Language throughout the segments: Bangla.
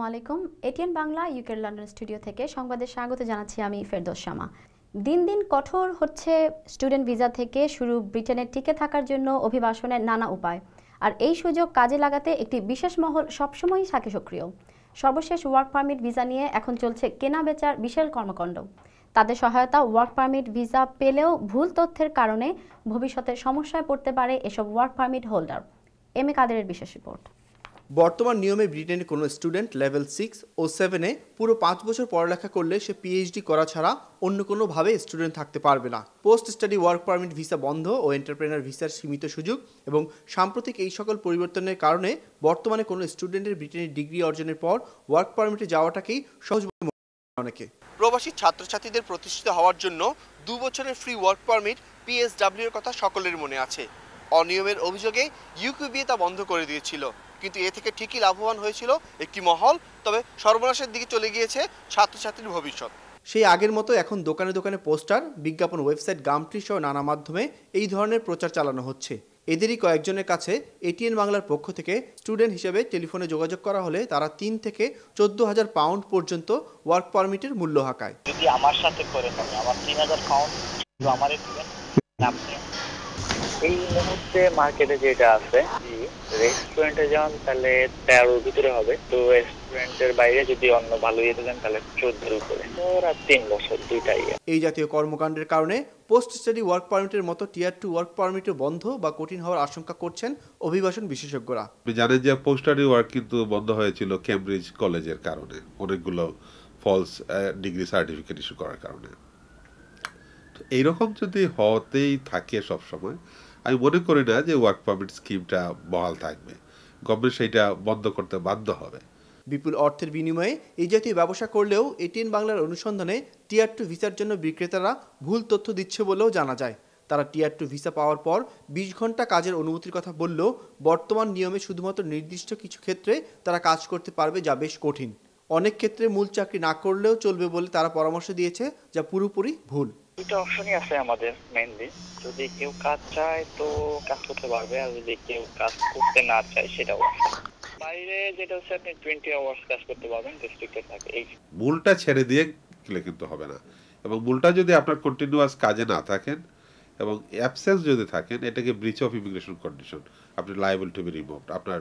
আসসালামু আলাইকুম। এটিএন বাংলা ইউকের লন্ডন স্টুডিও থেকে সংবাদে স্বাগত জানাচ্ছি আমি ফেরদৌস শামা। দিন দিন কঠোর হচ্ছে স্টুডেন্ট ভিসা থেকে শুরু ব্রিটেনে টিকে থাকার জন্য অভিবাসনের নানা উপায়। আর এই সুযোগ কাজে লাগাতে একটি বিশেষ মহল সবসময়ই থাকে সক্রিয়। সর্বশেষ ওয়ার্ক পারমিট ভিসা নিয়ে এখন চলছে কেনা বেচার বিশাল কর্মকাণ্ড। তাদের সহায়তা ওয়ার্ক পারমিট ভিসা পেলেও ভুল তথ্যের কারণে ভবিষ্যতে সমস্যায় পড়তে পারে এসব work permit holder. M A কাদেরের বিশেষ রিপোর্ট। বর্তমান নিয়মে ব্রিটেনে কোনো স্টুডেন্ট লেভেল 6 ও 7-এ পুরো 5 বছর পড়ালেখা করলে সে পিএইচডি করা ছাড়া অন্য কোনোভাবে স্টুডেন্ট থাকতে পারবে না। Post study work permit visa বন্ধ ও এন্টারপ্রেনার ভিসার সীমিত সুযোগ এবং সাম্প্রতিক এই সকল পরিবর্তনের কারণে বর্তমানে কোনো স্টুডেন্টের ব্রিটেনের ডিগ্রি অর্জনের পর ওয়ার্ক পারমিটে যাওয়াটাকেই সহজ বলে মনে করে অনেকে। প্রবাসী ছাত্রছাত্রীদের প্রতিষ্ঠিত হওয়ার জন্য 2 বছরের ফ্রি ওয়ার্ক পারমিট পিএসডব্লিউ এর কথা সকলের মনে আছে। অনিয়মের অভিযোগে ইউকিউবিএ তা বন্ধ করে দিয়েছিল, কিন্তু এ থেকে ঠিকই লাভবান হয়েছিল একটি মহল। তবে সর্বনাশের দিকে চলে গিয়েছে ছাত্রছাত্রীর ভবিষ্যৎ। সেই আগের মতো এখন দোকানে দোকানে পোস্টার, বিজ্ঞাপন, ওয়েবসাইট, গামট্রি সহ নানা মাধ্যমে এই ধরনের প্রচার চালানো হচ্ছে। এদেরই কয়েকজনের কাছে এটিএন বাংলার পক্ষ থেকে স্টুডেন্ট হিসেবে টেলিফোনে যোগাযোগ করা হলে তারা 3 থেকে 14,000 পাউন্ড পর্যন্ত ওয়ার্ক পারমিটের মূল্য হাঁকায়। যদি আমার সাথে করে থাকে আমার 3,000 পাউন্ড আমারে দিবেন। আপনি এই মুহূর্তে মার্কেটে যেটা আছে, রেস্টুরেন্টে যান তাহলে 13 ভিতরে হবে, তো রেস্টুরেন্টের বাইরে যদি অন্য ভালো ইয়েতে যান তাহলে 14 উপরে। ওরা 3 বছর দুইটাই। এই জাতীয় কর্মকাণ্ডের কারণে পোস্ট স্টাডি ওয়ার্ক পারমিটের মতো টিয়ার 2 ওয়ার্ক পারমিটও বন্ধ বা কঠিন হওয়ার আশঙ্কা করছেন অভিবাসন বিশেষজ্ঞরা। আপনি জানেন যে পোস্ট স্টাডি ওয়ার্ক কিন্তু বন্ধ হয়েছিল কেমব্রিজ কলেজের কারণে, অনেকগুলো ফলস ডিগ্রি সার্টিফিকেট ইস্যু করার কারণে। তো এইরকম যদি হতেই থাকে সবসময়, আমি মনে করি না যে ওয়ার্ক পারমিট স্কিমটা বহাল থাকবে। গভর্নমেন্ট সেইটা বন্ধ করতে বাধ্য হবে। বিপুল অর্থের বিনিময়ে এই জাতীয় ব্যবসা করলেও এটিএন বাংলার অনুসন্ধানে টিয়ার 2 ভিসার জন্য বিক্রেতারা ভুল তথ্য দিচ্ছে বলেও জানা যায়। তারা টিয়ার 2 ভিসা পাওয়ার পর 20 ঘন্টা কাজের অনুমতির কথা বললেও বর্তমান নিয়মে শুধুমাত্র নির্দিষ্ট কিছু ক্ষেত্রে তারা কাজ করতে পারবে, যা বেশ কঠিন। অনেক ক্ষেত্রে মূল চাকরি না করলেও চলবে বলে তারা পরামর্শ দিয়েছে, যা পুরোপুরি ভুল। দুটো অপশনই আছে আমাদের মেইনলি। যদি কেউ কাজ চায় তো কাজ করতে পারবে, আর যদি কেউ কাজ করতে না চায় সেটাও আছে। বাইরে যেটা হচ্ছে আপনি 20 আওয়ার্স কাজ করতে পারবেন, রেস্ট্রিক্টেড থাকে। এই মূলটা ছেড়ে দিয়ে গেলে কিন্তু হবে না, এবং মূলটা যদি আপনার কন্টিনিউয়াস কাজে না থাকেন এবং অ্যাবসেন্স যদি থাকেন, এটাকে ব্রিচ অফ ইমিগ্রেশন কন্ডিশন, আপনি লায়াবল টু বি রিমুভড। আপনার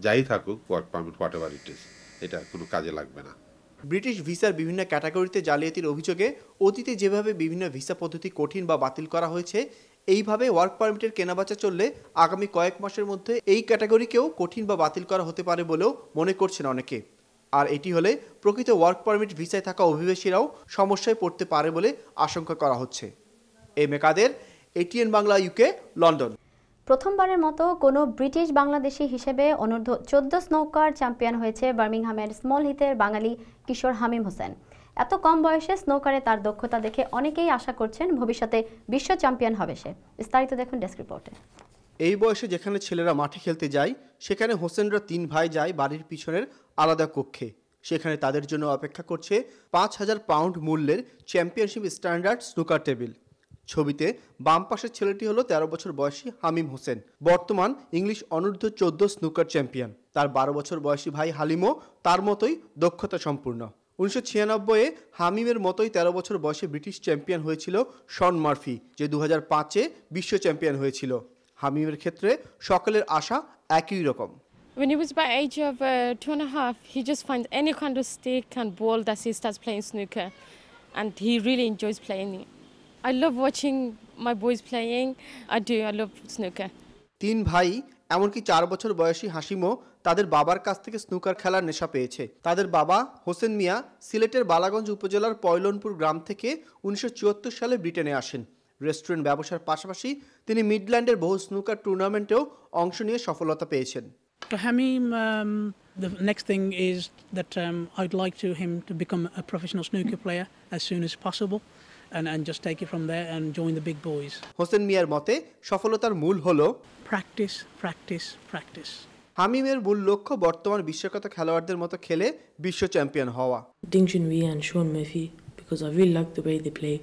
যাই থাকুক work permit what ever it is, এটা কোনো কাজে লাগবে না। ব্রিটিশ ভিসার বিভিন্ন ক্যাটাগরিতে জালিয়াতির অভিযোগে অতীতে যেভাবে বিভিন্ন ভিসা পদ্ধতি কঠিন বা বাতিল করা হয়েছে, এইভাবে ওয়ার্ক পারমিটের কেনাবেচা চললে আগামী কয়েক মাসের মধ্যে এই ক্যাটাগরিকেও কঠিন বা বাতিল করা হতে পারে বলেও মনে করছেন অনেকে। আর এটি হলে প্রকৃত ওয়ার্ক পারমিট ভিসায় থাকা অভিবাসীরাও সমস্যায় পড়তে পারে বলে আশঙ্কা করা হচ্ছে। M A Quader, ATN Bangla, UK, London. প্রথমবারের মতো কোনো ব্রিটিশ বাংলাদেশি হিসেবে অনূর্ধ্ব 14 স্নোকার চ্যাম্পিয়ন হয়েছে বার্মিংহামের স্মল হিথের বাঙালি কিশোর হামিম হোসেন। এত কম বয়সে স্নোকারে তার দক্ষতা দেখে অনেকেই আশা করছেন ভবিষ্যতে বিশ্ব চ্যাম্পিয়ন হবে সে। বিস্তারিত দেখুন ডেস্ক রিপোর্টে। এই বয়সে যেখানে ছেলেরা মাঠে খেলতে যায়, সেখানে হোসেনরা 3 ভাই যায় বাড়ির পিছনের আলাদা কক্ষে। সেখানে তাদের জন্য অপেক্ষা করছে 5,000 পাউন্ড মূল্যের চ্যাম্পিয়নশিপ স্ট্যান্ডার্ড স্নুকার টেবিল। ছবিতে বাম পাশের ছেলেটি হলো 13 বছর বয়সী হামিম হোসেন, বর্তমান ইংলিশ অনূর্ধ্ব 14 স্নুকার চ্যাম্পিয়ন। তার 12 বছর বয়সী ভাই হালিমও তার মতোই দক্ষতা সম্পূর্ণ। 1996-এ হামিমের মতোই 13 বছর বয়সে ব্রিটিশ চ্যাম্পিয়ন হয়েছিল শন মার্ফি, যে 2005-এ বিশ্ব চ্যাম্পিয়ন হয়েছিল। হামিমের ক্ষেত্রে সকলের আশা একই রকম। When he was about age of 2.5, he just finds any kind of stick and ball that he starts playing snooker, and he really enjoys playing it. I love watching my boys playing. I love snooker. 3 ভাই এমনকি 4 বছর বয়সী হাসিমও তাদের বাবার কাছ থেকে স্নুকার খেলার নেশা পেয়েছে। তাদের বাবা হোসেন মিয়া সিলেটের বালাগঞ্জ উপজেলার পয়লনপুর গ্রাম থেকে 1974 সালে ব্রিটেনে আসেন। রেস্টুরেন্ট ব্যবসার পাশাপাশি তিনি মিডল্যান্ডের বহু স্নুকার টুর্নামেন্টেও অংশ নিয়ে সফলতা পেয়েছেন। For Hamim, the next thing is that I'd like him to become a professional snooker player as soon as possible. And just take it from there and join the big boys. Hossain মিয়ার মতে সফলতার মূল হলো practice, practice, practice. হামিমের মূল লক্ষ্য বর্তমান বিশ্বখ্যাত খেলোয়াড়দের মতো খেলে বিশ্ব চ্যাম্পিয়ন হওয়া। Ding Junhui and Sean Murphy, because I really like the way they play,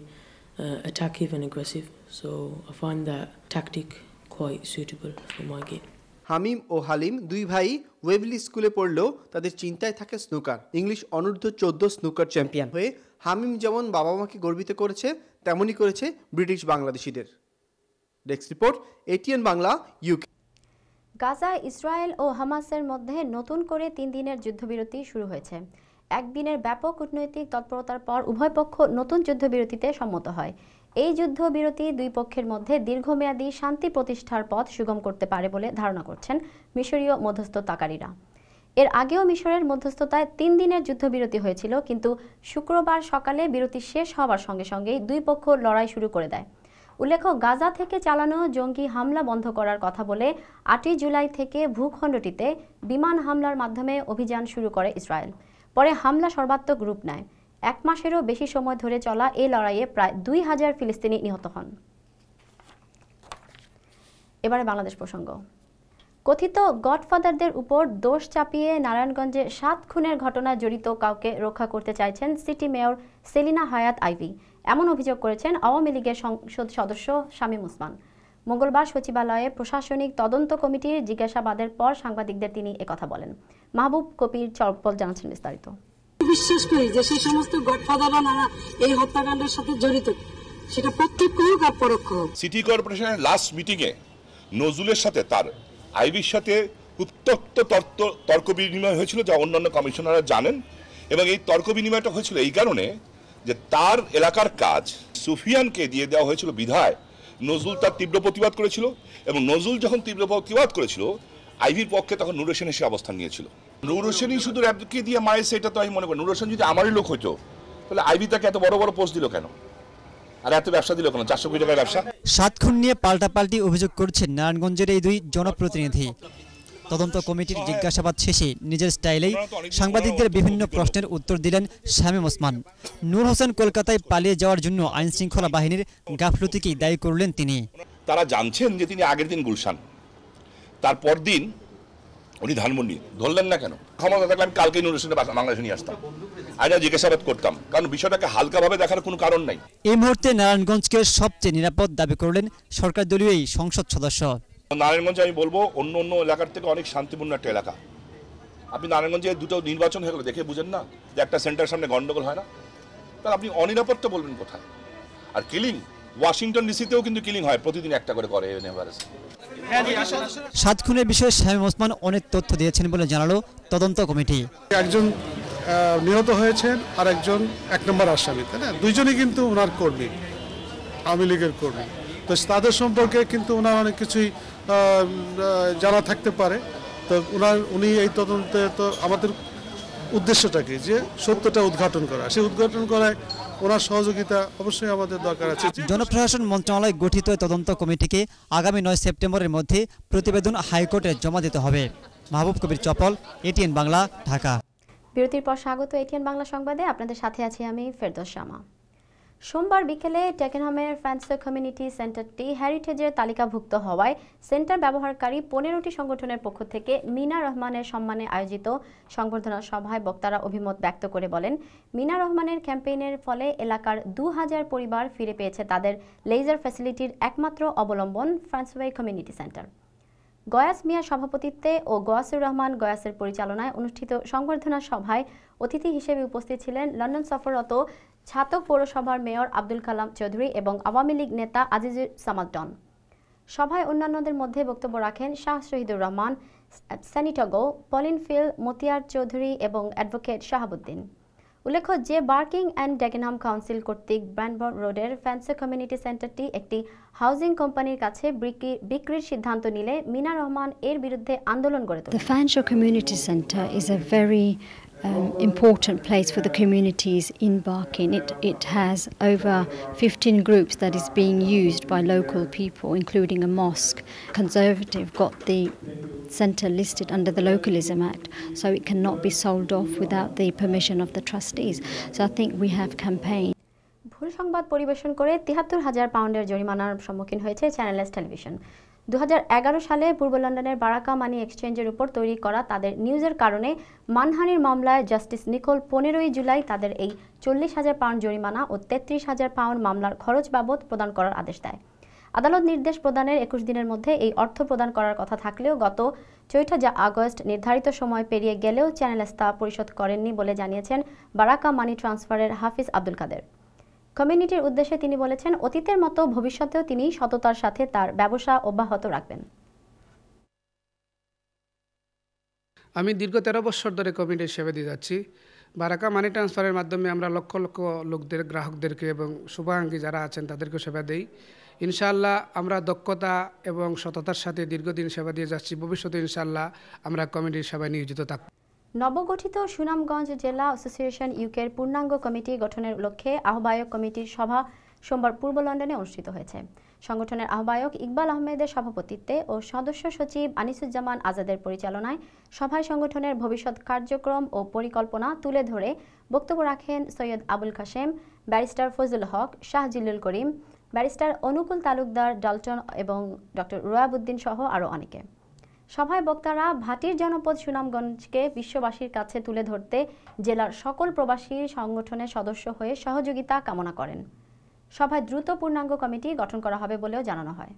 attackive and aggressive. So I find that tactic quite suitable for my game. হামিম ও হালিম দুই ভাই ওয়েবলি স্কুলে পড়লেও তাদের চিন্তায় থাকে স্নুকার। ইংলিশ অনূর্ধ্ব 14 স্নুকার চ্যাম্পিয়ন হয়ে হামিম যেমন বাবা মাকে গর্বিত করেছে, তেমনই করেছে ব্রিটিশ বাংলাদেশিদের। Desk report, ATN Bangla, UK. Gaza, Israel ও হামাসের মধ্যে নতুন করে 3 দিনের যুদ্ধবিরতি শুরু হয়েছে। একদিনের ব্যাপক কূটনৈতিক তৎপরতার পর উভয় পক্ষ নতুন যুদ্ধবিরতিতে সম্মত হয়। এই যুদ্ধবিরতি দুই পক্ষের মধ্যে দীর্ঘমেয়াদী শান্তি প্রতিষ্ঠার পথ সুগম করতে পারে বলে ধারণা করছেন মিশরীয় মধ্যস্থতাকারীরা। এর আগেও মিশরের মধ্যস্থতায় 3 দিনের যুদ্ধবিরতি হয়েছিল, কিন্তু শুক্রবার সকালে বিরতি শেষ হওয়ার সঙ্গে সঙ্গেই দুই পক্ষ লড়াই শুরু করে দেয়। উল্লেখ্য, গাজা থেকে চালানো জঙ্গি হামলা বন্ধ করার কথা বলে 8 জুলাই থেকে ভূখণ্ডটিতে বিমান হামলার মাধ্যমে অভিযান শুরু করে ইসরায়েল। পরে হামলা সর্বাত্মক রূপ নেয়। 1 মাসেরও বেশি সময় ধরে চলা এই লড়াইয়ে প্রায় 2000 ফিলিস্তিনি নিহত হন। এবারে বাংলাদেশ প্রসঙ্গ। কথিত গডফাদারদের উপর দোষ চাপিয়ে নারায়ণগঞ্জে 7 খুনের ঘটনায় জড়িত কাউকে রক্ষা করতে চাইছেন সিটি মেয়র সেলিনা হায়াত আইভি। এমন অভিযোগ করেছেন আওয়ামী লীগের সংসদ সদস্য শামীম ওসমান। মঙ্গলবার সচিবালয়ে প্রশাসনিক তদন্ত কমিটির জিজ্ঞাসাবাদের পর সাংবাদিকদের তিনি একথা বলেন। মাহবুব কবির চরপল জানাচ্ছেন বিস্তারিত। বিশ্বাস করি যে সেই সমস্ত গডফাদাররা এই হত্যাকাণ্ডের সাথে জড়িত, সেটা প্রত্যক্ষ হোক আর পরোক্ষ হোক। সিটি কর্পোরেশনের লাস্ট মিটিংয়ে নজরুলের সাথে তার আইবির সাথে উত্তপ্ত তর্ক বিনিময় হয়েছিল, যা অন্যান্য কমিশনাররা জানেন। এবং এই তর্ক বিনিময়টা হয়েছিল এই কারণে যে তার এলাকার কাজ সুফিয়ানকে দিয়ে দেওয়া হয়েছিল বিধায় নজরুল তার তীব্র প্রতিবাদ করেছিল। এবং নজরুল যখন তীব্র প্রতিবাদ করেছিল, আইভির পক্ষে তখন নূর হোসেন এসে অবস্থান নিয়েছিল। নূর হোসেনই শুধু র্যাবকে দিয়ে মায়েছে, এটা তো আমি মনে করি। নূর হোসেন যদি আমারই লোক হইতো, তাহলে আইভি তাকে এত বড় বড় পোস্ট দিল কেন, আর এত ব্যবসা দিল কেন? 400 কোটি টাকার ব্যবসা। 7 খুন নিয়ে পাল্টাপাল্টি অভিযোগ করছেন নারায়ণগঞ্জের এই দুই জনপ্রতিনিধি। তদন্ত কমিটির জিজ্ঞাসাবাদ শেষে নিজের স্টাইলেই সাংবাদিকদের বিভিন্ন প্রশ্নের উত্তর দিলেন শামীম ওসমান। নূর হোসেন কলকাতায় পালিয়ে যাওয়ার জন্য আইন শৃঙ্খলা বাহিনীর গাফলতিকেই দায়ী করলেন তিনি। তারা জানছেন যে তিনি আগের দিন গুলশান, তারপর দিন উনি ধানমন্ডি, ধরলেন না কেন? ক্ষমতা থাকলে আমি কালকেই নূর হোসেনের বাংলাদেশে নিয়ে আসতাম, আজ জিজ্ঞাসাবাদ করতাম, কারণ বিষয়টাকে হালকাভাবে দেখার কোনো কারণ নাই। এই মুহূর্তে নারায়ণগঞ্জকে সবচেয়ে নিরাপদ দাবি করলেন সরকার দলীয় এই সংসদ সদস্য। নারায়ণগঞ্জে আমি বলবো অন্য অন্য এলাকার থেকে অনেক শান্তিপূর্ণ একটা এলাকা। আপনি নারায়ণগঞ্জে দুটো নির্বাচন হয়ে গেলো, দেখে বুঝেন না যে একটা সেন্টার সামনে গন্ডগোল হয় না? তাহলে আপনি অনিরাপত্তা বলবেন কোথায়? আর কিলিং, ওয়াশিংটন ডিসিতেও কিন্তু কিলিং হয়, প্রতিদিন একটা করে করে। 7 খুনের বিষয়ে শামীম ওসমান অনেক তথ্য দিয়েছেন বলে জানালো তদন্ত কমিটি। একজন নিহত হয়েছেন আর একজন 1 নম্বর আসামি, তাই না? দুইজনই কিন্তু ওনার কর্মী, আওয়ামী লীগের কর্মী। তো তাদের সম্পর্কে কিন্তু ওনার অনেক কিছুই জানা থাকতে পারে। তো উনি এই তদন্তে, তো আমাদের উদ্দেশ্যটা কি, যে সত্যটা উদ্ঘাটন করা, সেই উদ্ঘাটন করায় ওনার সহযোগিতা অবশ্যই আমাদের দরকার আছে। জনপ্রশাসন মন্ত্রণালয় গঠিত তদন্ত কমিটিকে আগামী 9 সেপ্টেম্বরের মধ্যে প্রতিবেদন হাইকোর্টে জমা দিতে হবে। মাহবুব কবির চপল, এটিএন বাংলা, ঢাকা। বিরতির পর স্বাগত এটিএন বাংলা সংবাদে। আপনাদের সাথে আছি আমি ফেরদৌস শামা। সোমবার বিকেলে টেকেনহামের ফ্রান্সো কমিউনিটি সেন্টারটি হেরিটেজের তালিকাভুক্ত হওয়ায় সেন্টার ব্যবহারকারী 15টি সংগঠনের পক্ষ থেকে মিনা রহমানের সম্মানে আয়োজিত সংবর্ধনা সভায় বক্তারা অভিমত ব্যক্ত করে বলেন, মিনা রহমানের ক্যাম্পেইনের ফলে এলাকার 2000 পরিবার ফিরে পেয়েছে তাদের লেজার ফ্যাসিলিটির একমাত্র অবলম্বন ফ্রান্সওয়ে কমিউনিটি সেন্টার। গয়াস মিয়ার সভাপতিত্বে ও গয়াসুর রহমান গয়াসের পরিচালনায় অনুষ্ঠিত সংবর্ধনা সভায় অতিথি হিসেবে উপস্থিত ছিলেন লন্ডন সফররত ছাতক পৌরসভার মেয়র আব্দুল কালাম চৌধুরী এবং আওয়ামী লীগ নেতা আজিজুর সামাদ ডন। সভায় অন্যান্যদের মধ্যে বক্তব্য রাখেন শাহ শহীদুর রহমান, স্যানিটগো, পলিন ফিল, মতিয়ার চৌধুরী এবং অ্যাডভোকেট শাহাবুদ্দিন। উল্লেখ্য যে বার্কিং অ্যান্ড ডেকেনহাম কাউন্সিল কর্তৃক ব্র্যান্ডবর্ন রোডের ফ্রান্সো কমিউনিটি সেন্টারটি একটি হাউজিং কোম্পানির কাছে বিক্রির সিদ্ধান্ত নিলে মিনা রহমান এর বিরুদ্ধে আন্দোলন গড়ে তোলেন। The Fanshawe Community Centre is a very important place for the communities in Barking. It has over 15 groups that is being used by local people, including a mosque. Conservative got the centre listed under the Localism Act, so it cannot be sold off without the permission of the trustees. So I think we have campaigned. ভুল সংবাদ পরিবেশন করে ৭৩,০০০ পাউন্ডের জরিমানার সম্মুখীন হয়েছে চ্যানেল এস টেলিভিশন। 2011 সালে পূর্ব লন্ডনের বারাকা মানি এক্সচেঞ্জের উপর তৈরি করা তাদের নিউজের কারণে মানহানির মামলায় জাস্টিস নিকোল 15 জুলাই তাদের এই 40,000 পাউন্ড জরিমানা ও 33,000 পাউন্ড মামলার খরচ বাবদ প্রদান করার আদেশ দেয়। আদালত নির্দেশ প্রদানের 21 দিনের মধ্যে এই অর্থ প্রদান করার কথা থাকলেও গত 4 আগস্ট নির্ধারিত সময় পেরিয়ে গেলেও চ্যানেলস তা পরিশোধ করেননি বলে জানিয়েছেন বারাকা মানি ট্রান্সফারের হাফিজ আব্দুল কাদের। কমিউনিটির উদ্দেশ্যে তিনি বলেছেন, অতীতের মতো ভবিষ্যতেও তিনি সততার সাথে তার ব্যবসা অব্যাহত রাখবেন। আমি দীর্ঘ 13 বছর ধরে কমিউনিটির সেবা দিয়ে যাচ্ছি। বারাকা মানি ট্রান্সফারের মাধ্যমে আমরা লক্ষ লক্ষ লোকদের, গ্রাহকদেরকে এবং শুভাকাঙ্ক্ষী যারা আছেন তাদেরকে সেবা দেই। ইনশাআল্লাহ আমরা দক্ষতা এবং সততার সাথে দীর্ঘদিন সেবা দিয়ে যাচ্ছি। ভবিষ্যতে ইনশাআল্লাহ আমরা কমিউনিটির সেবায় নিয়োজিত থাকব। নবগঠিত সুনামগঞ্জ জেলা অ্যাসোসিয়েশন ইউকের পূর্ণাঙ্গ কমিটি গঠনের লক্ষ্যে আহ্বায়ক কমিটির সভা সোমবার পূর্ব লন্ডনে অনুষ্ঠিত হয়েছে। সংগঠনের আহ্বায়ক ইকবাল আহমেদের সভাপতিত্বে ও সদস্য সচিব আনিসুজ্জামান আজাদের পরিচালনায় সভায় সংগঠনের ভবিষ্যৎ কার্যক্রম ও পরিকল্পনা তুলে ধরে বক্তব্য রাখেন সৈয়দ আবুল কাশেম, ব্যারিস্টার ফজলুল হক, শাহ জিল্লুল করিম, ব্যারিস্টার অনুকূল তালুকদার, ডালটন এবং ডক্টর রুয়াবুদ্দিন সহ আরও অনেকে। সভায় বক্তারা ভাটির জনপদ সুনামগঞ্জকে বিশ্ববাসীর কাছে তুলে ধরতে জেলার সকল প্রবাসী সংগঠনের সদস্য হয়ে সহযোগিতা কামনা করেন। সভায় দ্রুত পূর্ণাঙ্গ কমিটি গঠন করা হবে বলেও জানানো হয়।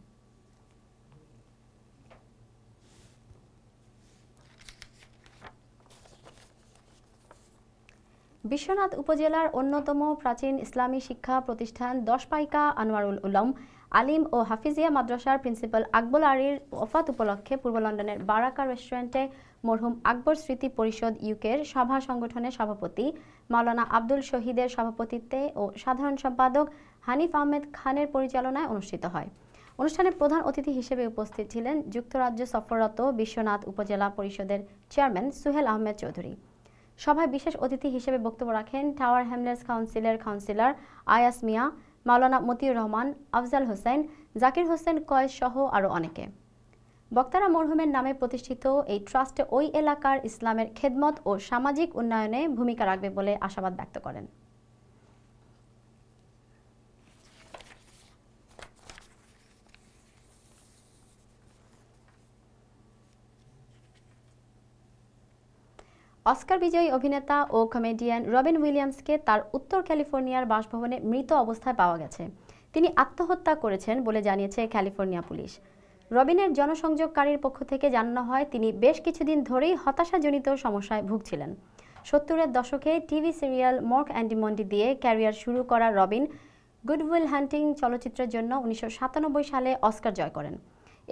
বিশ্বনাথ উপজেলার অন্যতম প্রাচীন ইসলামী শিক্ষা প্রতিষ্ঠান 10 পাইকা আনোয়ারুল উলুম আলিম ও হাফিজিয়া মাদ্রাসার প্রিন্সিপাল আকবর আলীর ওফাত উপলক্ষে পূর্ব লন্ডনের বারাকা রেস্টুরেন্টে মরহুম আকবর স্মৃতি পরিষদ ইউকের সভা সংগঠনের সভাপতি মাওলানা আব্দুল শহীদের সভাপতিত্বে ও সাধারণ সম্পাদক হানিফ আহমেদ খানের পরিচালনায় অনুষ্ঠিত হয়। অনুষ্ঠানে প্রধান অতিথি হিসেবে উপস্থিত ছিলেন যুক্তরাজ্য সফররত বিশ্বনাথ উপজেলা পরিষদের চেয়ারম্যান সুহেল আহমেদ চৌধুরী। সভায় বিশেষ অতিথি হিসেবে বক্তব্য রাখেন টাওয়ার হ্যামলেটস কাউন্সিলের কাউন্সিলর আয়াস মিয়া, মাওলানা মতিউর রহমান, আফজাল হোসেন, জাকির হোসেন কয়েস সহ আরও অনেকে। বক্তারা মরহুমের নামে প্রতিষ্ঠিত এই ট্রাস্টে ওই এলাকার ইসলামের খেদমত ও সামাজিক উন্নয়নে ভূমিকা রাখবে বলে আশাবাদ ব্যক্ত করেন। অস্কার বিজয়ী অভিনেতা ও কমেডিয়ান রবিন উইলিয়ামসকে তার উত্তর ক্যালিফোর্নিয়ার বাসভবনে মৃত অবস্থায় পাওয়া গেছে। তিনি আত্মহত্যা করেছেন বলে জানিয়েছে ক্যালিফোর্নিয়া পুলিশ। রবিনের জনসংযোগকারীর পক্ষ থেকে জানানো হয়, তিনি বেশ কিছুদিন ধরেই হতাশাজনিত সমস্যায় ভুগছিলেন। 70-এর দশকে টিভি সিরিয়াল মর্ক অ্যান্ডি মন্ডি দিয়ে ক্যারিয়ার শুরু করা রবিন গুড উইল হান্টিং চলচ্চিত্রের জন্য 1997 সালে অস্কার জয় করেন।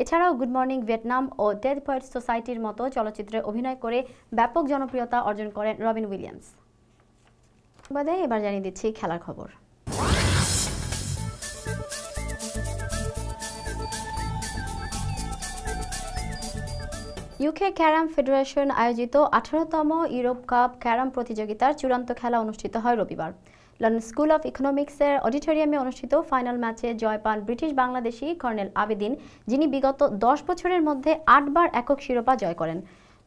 এছাড়াও গুড মর্নিং ভিয়েতনাম ও ডেড পোয়েটস সোসাইটির মতো চলচ্চিত্রে অভিনয় করে ব্যাপক জনপ্রিয়তা অর্জন করেন রবিন উইলিয়ামস। এবার জানিয়ে দিচ্ছি খেলার খবর। ইউকে ক্যারাম ফেডারেশন আয়োজিত 18তম ইউরোপ কাপ ক্যারাম প্রতিযোগিতার চূড়ান্ত খেলা অনুষ্ঠিত হয় রবিবার। লন্ডন স্কুল অফ ইকোনমিক্সের অডিটোরিয়ামে অনুষ্ঠিত ফাইনাল ম্যাচে জয় পান ব্রিটিশ বাংলাদেশি কর্নেল আবেদিন, যিনি বিগত 10 বছরের মধ্যে 8 বার একক শিরোপা জয় করেন।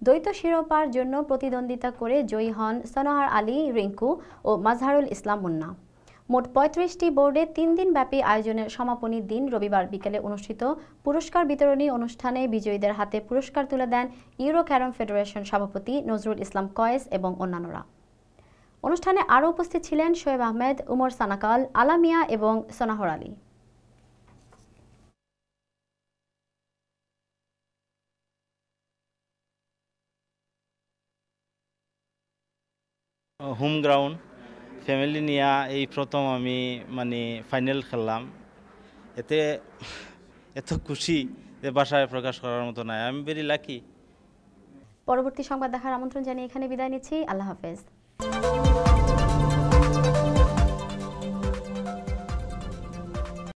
দ্বৈত শিরোপার জন্য প্রতিদ্বন্দ্বিতা করে জয়ী হন সনোয়ার আলী রিঙ্কু ও মাজহারুল ইসলাম মুন্না। মোট 35টি বোর্ডে 3 দিনব্যাপী আয়োজনের সমাপনী দিন রবিবার বিকেলে অনুষ্ঠিত পুরস্কার বিতরণী অনুষ্ঠানে বিজয়ীদের হাতে পুরস্কার তুলে দেন ইউরো ক্যারাম ফেডারেশন সভাপতি নজরুল ইসলাম কয়েস এবং অন্যান্যরা। অনুষ্ঠানে আরও উপস্থিত ছিলেন শোয়েব আহমেদ, উমর সানাকাল, আলামিয়া এবং সোনাহর আলী। হোম গ্রাউন্ড ফ্যামিলি নিয়ে এই প্রথম আমি ফাইনাল খেললাম। এতে এত খুশি যে ভাষায় প্রকাশ করার মতো নয়। I am very lucky. পরবর্তী সংবাদ দেখার আমন্ত্রণ জানিয়ে এখানে বিদায় নিচ্ছি। আল্লাহ হাফেজ।